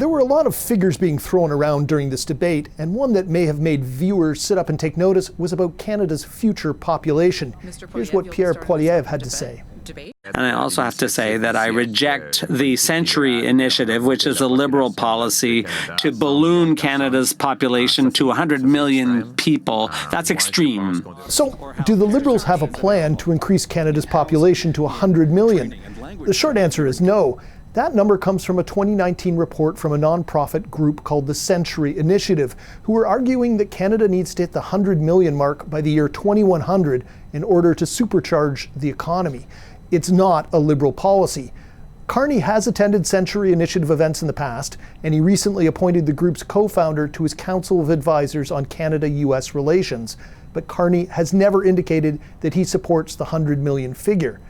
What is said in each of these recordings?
There were a lot of figures being thrown around during this debate, and one that may have made viewers sit up and take notice was about Canada's future population. Here's what Pierre Poilievre had to say. And I also have to say that I reject the Century Initiative, which is a Liberal policy to balloon Canada's population to 100 million people. That's extreme. So, do the Liberals have a plan to increase Canada's population to 100 million? The short answer is no. That number comes from a 2019 report from a nonprofit group called the Century Initiative, who are arguing that Canada needs to hit the 100 million mark by the year 2100 in order to supercharge the economy. It's not a Liberal policy. Carney has attended Century Initiative events in the past, and he recently appointed the group's co-founder to his Council of Advisors on Canada-US relations. But Carney has never indicated that he supports the 100 million figure.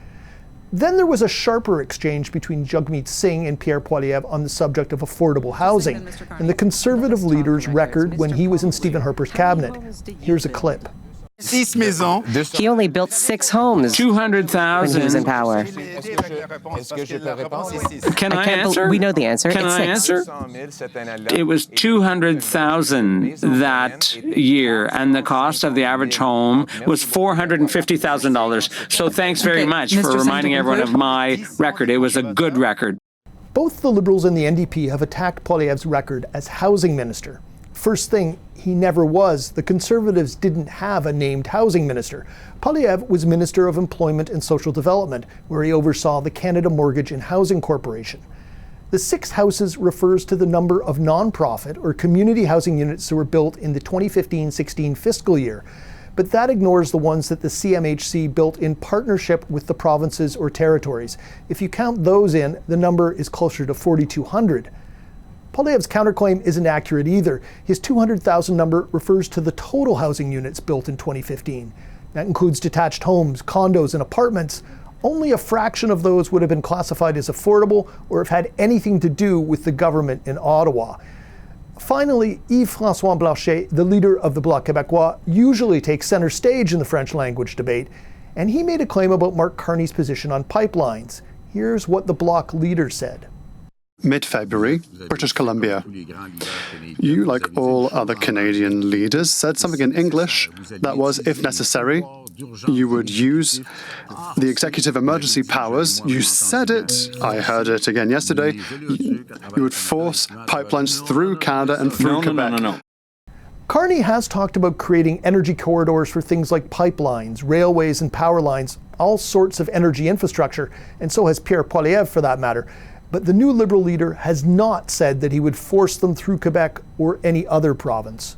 Then there was a sharper exchange between Jagmeet Singh and Pierre Poilievre on the subject of affordable housing and the Conservative leader's record when he was in Stephen Harper's cabinet. Here's a clip. He only built 6 homes 200,000 when he was in power. Can I answer? We know the answer. Can I answer? It was 200,000 that year, and the cost of the average home was $450,000. So thanks very much for reminding everyone of my record. It was a good record. Both the Liberals and the NDP have attacked Poilievre's record as housing minister. First thing, he never was. The Conservatives didn't have a named housing minister. Poilievre was Minister of Employment and Social Development, where he oversaw the Canada Mortgage and Housing Corporation. The 6 houses refers to the number of nonprofit or community housing units that were built in the 2015-16 fiscal year. But that ignores the ones that the CMHC built in partnership with the provinces or territories. If you count those in, the number is closer to 4,200. Poilievre's counterclaim isn't accurate either. His 200,000 number refers to the total housing units built in 2015. That includes detached homes, condos, and apartments. Only a fraction of those would have been classified as affordable or have had anything to do with the government in Ottawa. Finally, Yves-François Blanchet, the leader of the Bloc Québécois, usually takes center stage in the French language debate, and he made a claim about Mark Carney's position on pipelines. Here's what the Bloc leader said. Mid-February, British Columbia. You, like all other Canadian leaders, said something in English that was, if necessary, you would use the executive emergency powers. You said it, I heard it again yesterday, you would force pipelines through Canada and through Quebec. No. Carney has talked about creating energy corridors for things like pipelines, railways, and power lines, all sorts of energy infrastructure, and so has Pierre Poilievre for that matter. But the new Liberal leader has not said that he would force them through Quebec or any other province.